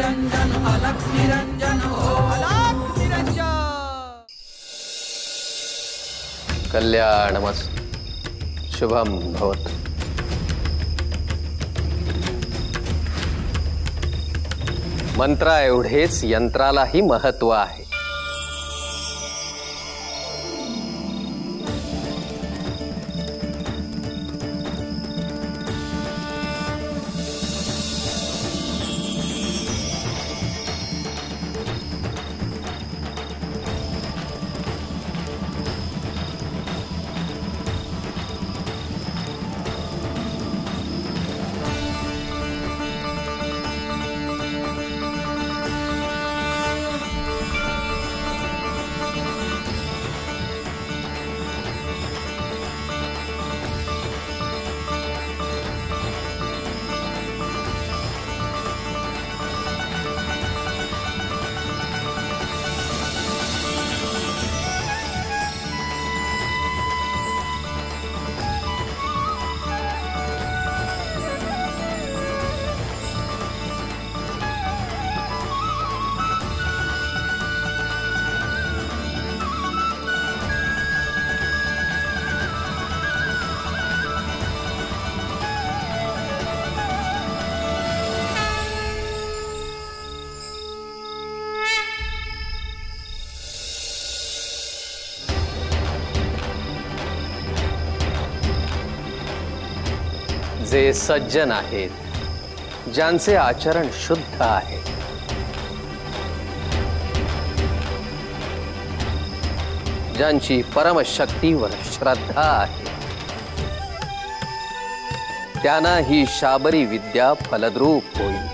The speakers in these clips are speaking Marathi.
निरंजन अलख निरंजन हो अलख निरंजन। कल्याणमस्तु शुभम भवतु। मंत्रा एवढेच यंत्रालाही महत्व आहे। जे सज्जन आहेत, ज्यांचे आचरण शुद्ध आहे, ज्यांची परमशक्तीवर श्रद्धा आहे, त्यांना ही शाबरी विद्या फलद्रूप होईल।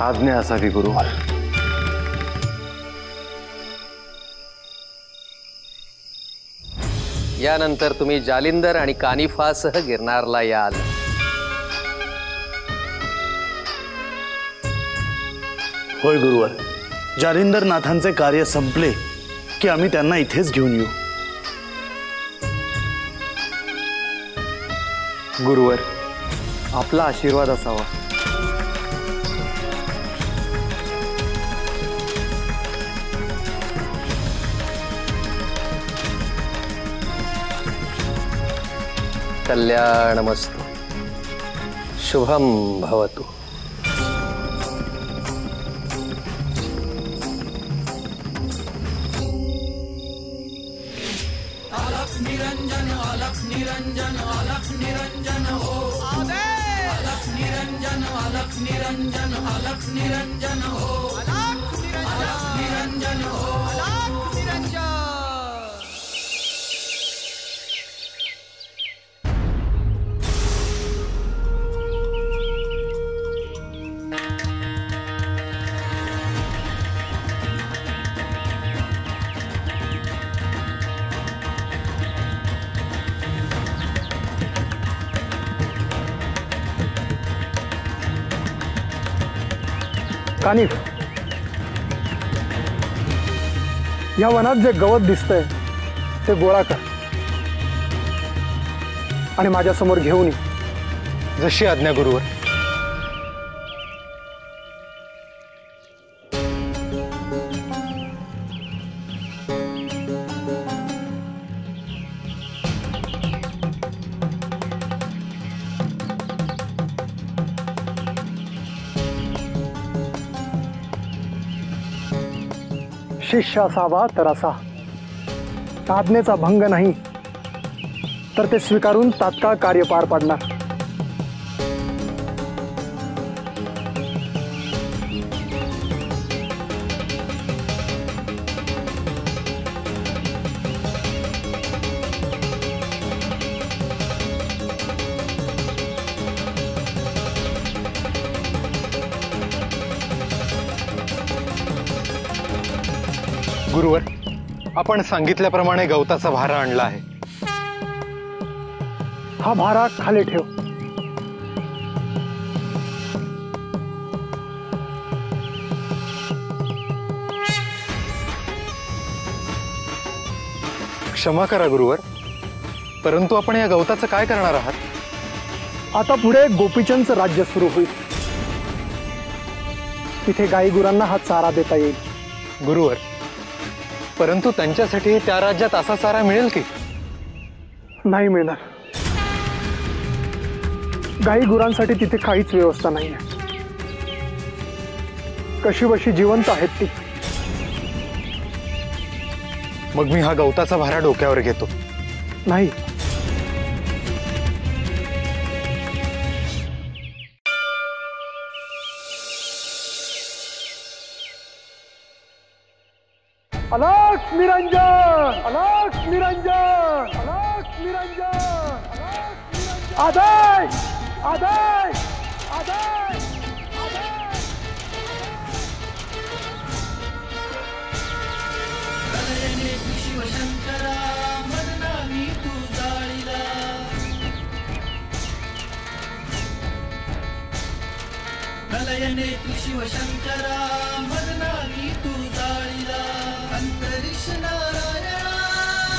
आज्ञा असावी गुरुवर। यानंतर तुम्ही जालिंदर आणि कानिफासह गिरनारला याल। होय गुरुवर, जालिंदर नाथांचे कार्य संपले की आम्ही त्यांना इथेच घेऊन येऊ। गुरुवर, आपला आशीर्वाद असावा। कल्याणमस्तु शुभम भवतु। अलख निरंजन अलख निरंजन अलख निरंजन हो आदेश। अलख निरंजन अलख निरंजन अलख निरंजन हो अलख निरंजन हो अलख निरंजन। कानिफ, या वनात जे गवत दिसतंय ते गोळा कर आणि माझ्या समोर घेऊन ये। जशी आज्ञा गुरुवर। शिष्य असावा तर असा, आज्ञेचा भंग नाही तर ते स्वीकारून तात्काळ कार्य पार पाडणार। गुरुवर, आपण सांगितल्याप्रमाणे गवताचा भारा आणला आहे। हा भारा खाली ठेव। क्षमा करा गुरुवर, परंतु आपण या गवताचं काय करणार आहात? आता पुढे गोपीचंदचं राज्य सुरू होईल. तिथे गाई गुरांना हा चारा देता येईल. गुरुवर, परंतु त्यांच्यासाठी त्या राज्यात असा चारा मिळेल की? नाही मिळणार. गाई गुरांसाठी तिथे काहीच व्यवस्था नाही आहे. कशीबशी जिवंत आहेत ती. मग मी हा गवताचा भारा डोक्यावर घेतो. नाही, अलख निरंजन, अलख निरंजन, अलख निरंजन, आदय आदय आदय. प्रलयने शिवशंकरा मदनावी तू जाळीला. प्रलयने शिवशंकरा मदनावी तू जाळीला. अंतरिक्ष नारायणा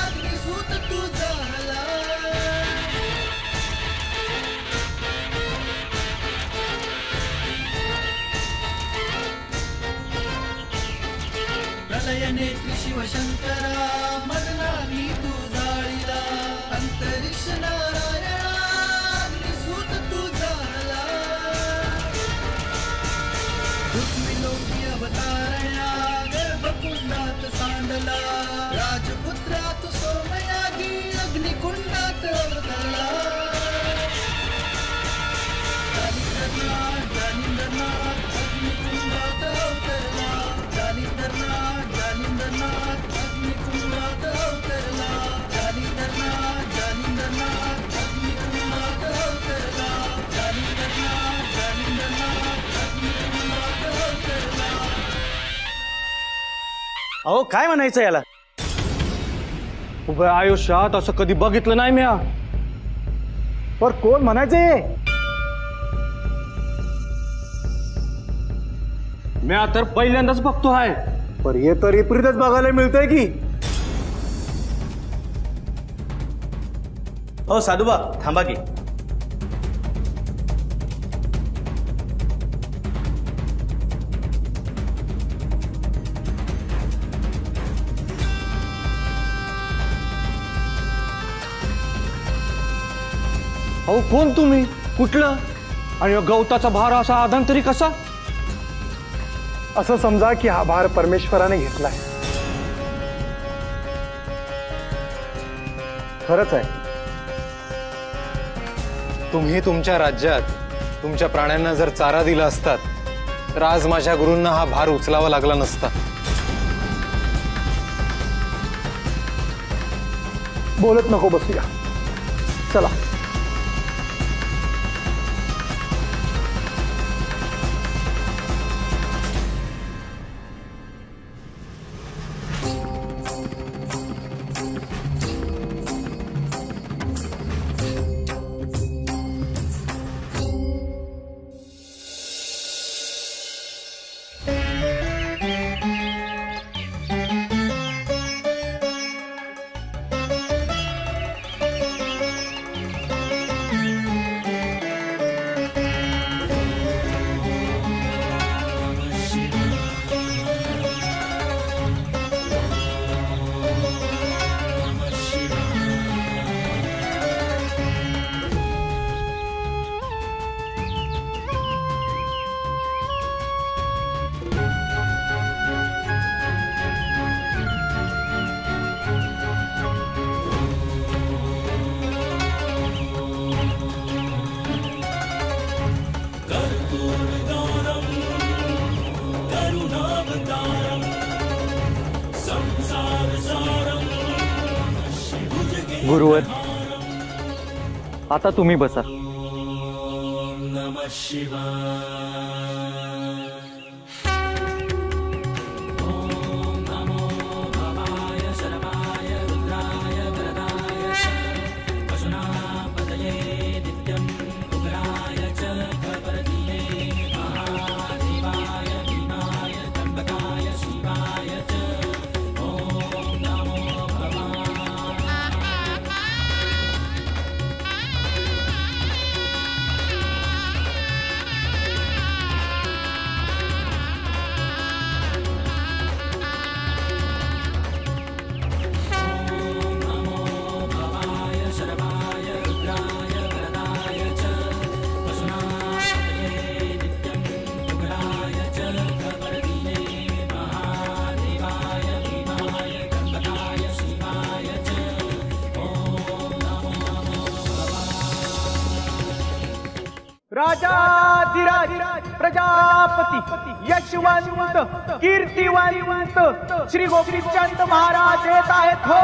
अग्निसूत तू जाळला. प्रलयने शिवशंकरा मदनावी तू जाळीला. अंतरिक्ष नारायणा अग्निसूत तू जाळला. पृथ्वीलोकी अवतारण्या गर्भकुंडात सांडला. राजपुत्रात सोमयागी अग्निकुंडात अवतरला. जालिंदरनाथ जालिंदरनाथ अग्निकुंडात अवतरला. जालिंदरनाथ जालिंदरनाथ अग्निकुंडात अवतरला. जालिंदरनाथ जालिंदरनाथ अग्निकुंडात अवतरला. जालिंदरनाथ जालिंदरनाथ अग्निकुंडात अवतरला. अहो काय म्हणायचं याला? उभ्या आयुष्यात असं कधी बघितलं नाही म्या. पर कोण म्हणायचे? म्या तर पहिल्यांदाच बघतो आहे. पर हे तर विपरीतच बघायला मिळतंय की. हो साधुबा थांबा की. अहो कोण तुम्ही, कुठलं, आणि गवताचा भार असा आदान तरी कसा? असं समजा की हा भार परमेश्वराने घेतलाय. खरंच आहे. तुम्ही तुमच्या राज्यात तुमच्या प्राण्यांना जर चारा दिला असतात तर आज माझ्या गुरूंना हा भार उचलावा लागला नसता. बोलत नको बसूया, चला. गुरुवर, आता तुम्ही बसा. राजाधिराज प्रजापती यशवंत कीर्तिवंत श्री गोपीचंद महाराज येत आहेत हो.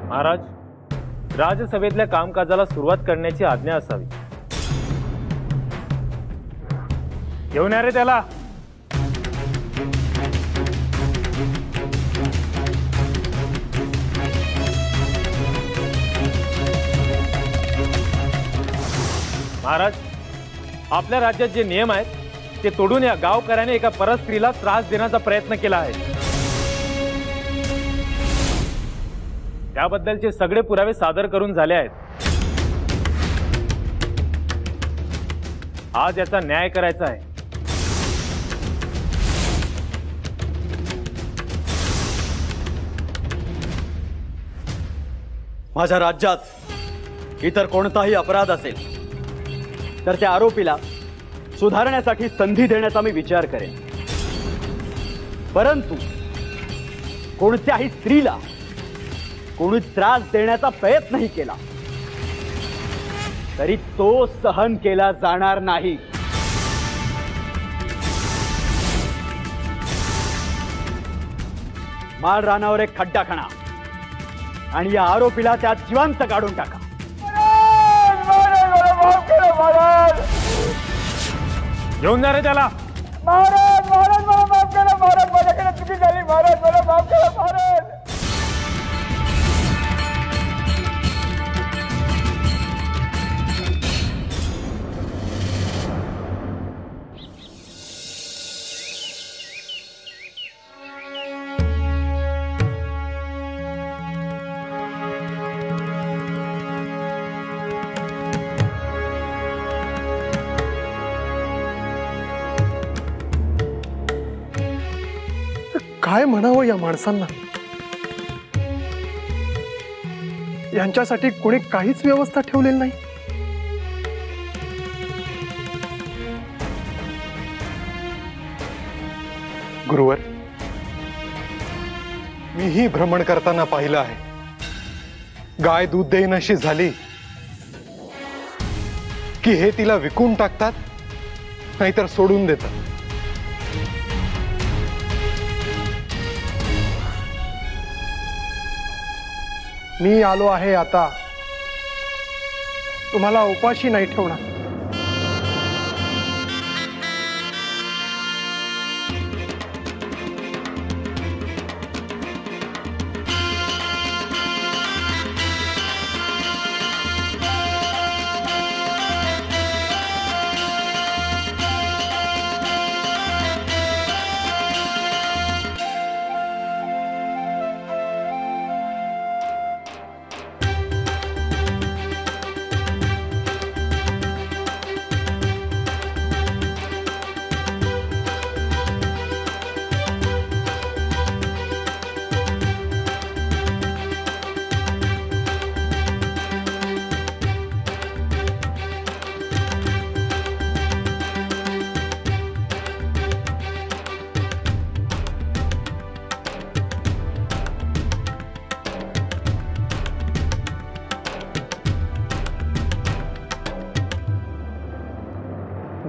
महाराज, राजसभेतल्या कामकाजाला सुरुवात करण्याची आज्ञा असावी. घेऊन या रे त्याला. महाराज, आपल्या राज्यात जे नियम आहेत ते तोडून या गावकऱ्याने एका परस्त्रीला त्रास देण्याचा प्रयत्न केला आहे. त्याबद्दलचे सगळे पुरावे सादर करून झाले आहेत. आज याचा न्याय करायचा आहे. माझ्या राज्यात इतर कोणताही अपराध असेल तर त्या आरोपीला सुधारण्यासाठी संधी देण्याचा मी विचार करेन. परंतु कोणत्याही स्त्रीला कोणी त्रास देण्याचा प्रयत्नही केला तरी तो सहन केला जाणार नाही. माळ रानावर एक खड्डा खणा आणि या आरोपीला त्यात जिवंत काढून टाका. घेऊन जा रे त्याला. महाराज महाराज मला माफ करा. महाराज माझ्याकडे चुकी झाली. महाराज मला माफ करा. महाराज काय म्हणावं या माणसांना. यांच्यासाठी कोणी काहीच व्यवस्था ठेवलेली नाही. गुरुवर, मीही भ्रमण करताना पाहिलं आहे. गाय दूध देईनाशी झाली की हे तिला विकून टाकतात, नाहीतर सोडून देतात. मी आलो आहे आता. तुम्हाला उपाशी नाही ठेवणार.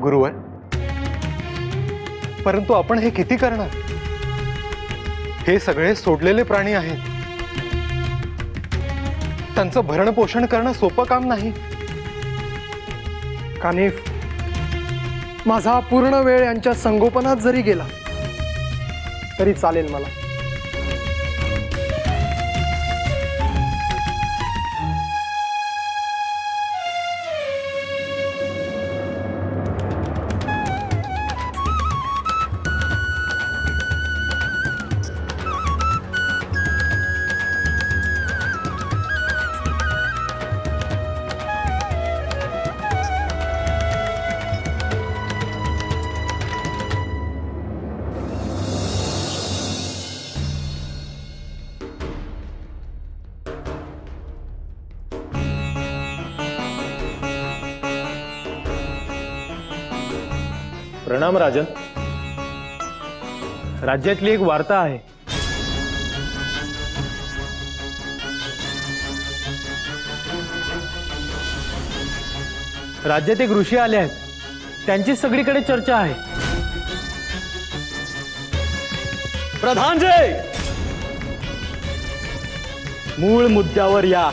गुरुवर, परंतु आपण हे किती करणार? हे सगळे सोडलेले प्राणी आहेत. त्यांचं भरण पोषण करणं सोपं काम नाही. कानिफ, माझा पूर्ण वेळ यांच्या संगोपनात जरी गेला तरी चालेल मला. प्रणाम राजन. राज्यातली एक वार्ता आहे. राज्यात एक ऋषी आले आहेत. त्यांची सगळीकडे चर्चा आहे. प्रधानजी, मूळ मुद्द्यावर या.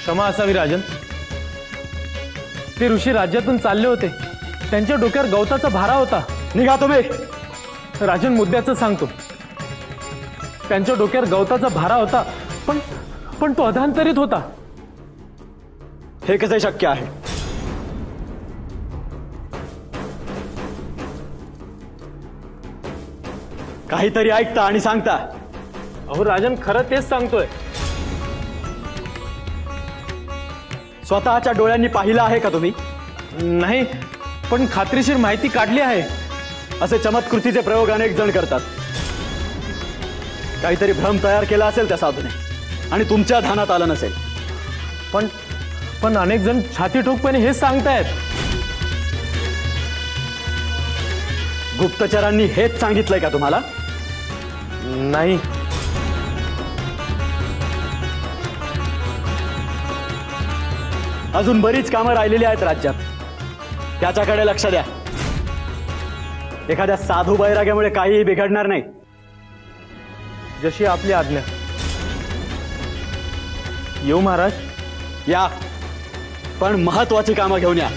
क्षमा असावी राजन. ते ऋषी राज्यातून चालले होते. त्यांच्या डोक्यावर गवताचा भारा होता. निघा तुम्ही. राजन, मुद्द्याचं सांगतो. त्यांच्या डोक्यावर गवताचा भारा होता, पण तो अधांतरित होता. हे कसे शक्य आहे? काहीतरी ऐकता आणि सांगता. अहो राजन, खरं तेच सांगतोय. स्वतःच्या डोळ्यांनी पाहिलं आहे का तुम्ही? नाही, पण खात्रीशीर माहिती काढली आहे. असे चमत्कृतीचे प्रयोग अनेक जण करतात. काहीतरी भ्रम तयार केला असेल त्या साधूने आणि तुमच्या ध्यानात आलं नसेल. पण अनेक जण छाती ठोकपणे हेच सांगतायत. गुप्तचरांनी हेच सांगितलंय का तुम्हाला? नाही. अजून बरीच कामं राहिलेली आहेत राज्यात. त्याच्याकडे लक्ष द्या. एखाद्या साधू बैराग्यामुळे काहीही बिघडणार नाही. जशी आपली आज्ञा. येऊ महाराज. या, पण महत्वाची कामं घेऊन या.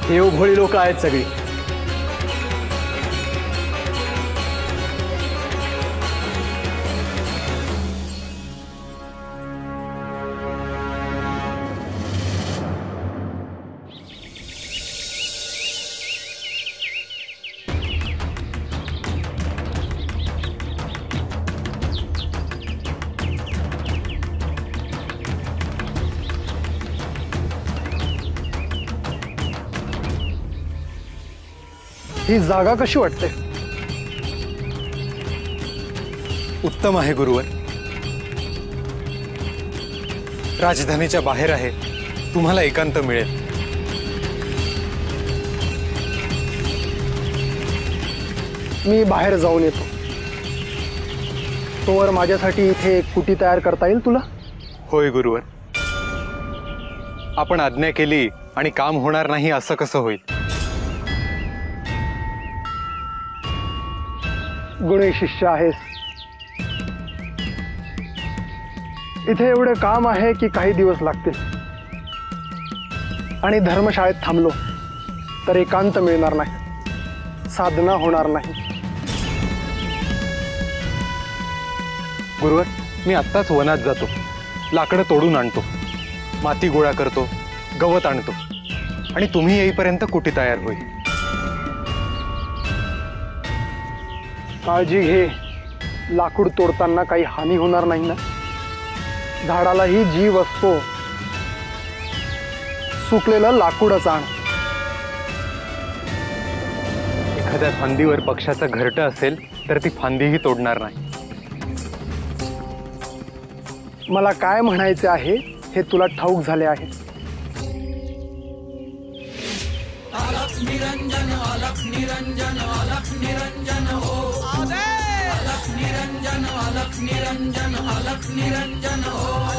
देवभोळी लोक आहेत सगळी. ही जागा कशी वाटते? उत्तम आहे गुरुवर. राजधानीच्या बाहेर आहे. तुम्हाला एकांत मिळेल. मी बाहेर जाऊन येतो. तोवर माझ्यासाठी इथे एक कुटी तयार करता येईल तुला? होय गुरुवर. आपण आज्ञा केली आणि काम होणार नाही असं कसं होईल? गुणी शिष्य आहेस. इथे एवढे काम आहे की काही दिवस लागतील. आणि धर्मशाळेत थांबलो तर एकांत मिळणार नाही. साधना होणार नाही. गुरुवर, मी आत्ताच वनात जातो. लाकडं तोडून आणतो. माती गोळा करतो. गवत आणतो. आणि तुम्ही येईपर्यंत कुटी तयार होईल. काळजी घे. लाकूड तोडताना काही हानी होणार नाही ना? झाडालाही जीव असतो. सुकलेलं लाकूडच आण. एखाद्या फांदीवर पक्षाचं घरटं असेल तर ती फांदीही तोडणार नाही. मला काय म्हणायचे आहे हे तुला ठाऊक झाले आहे. अलख निरंजन अलख निरंजन अलख निरंजन हो. अलख निरंजन अलख निरंजन अलख निरंजन हो.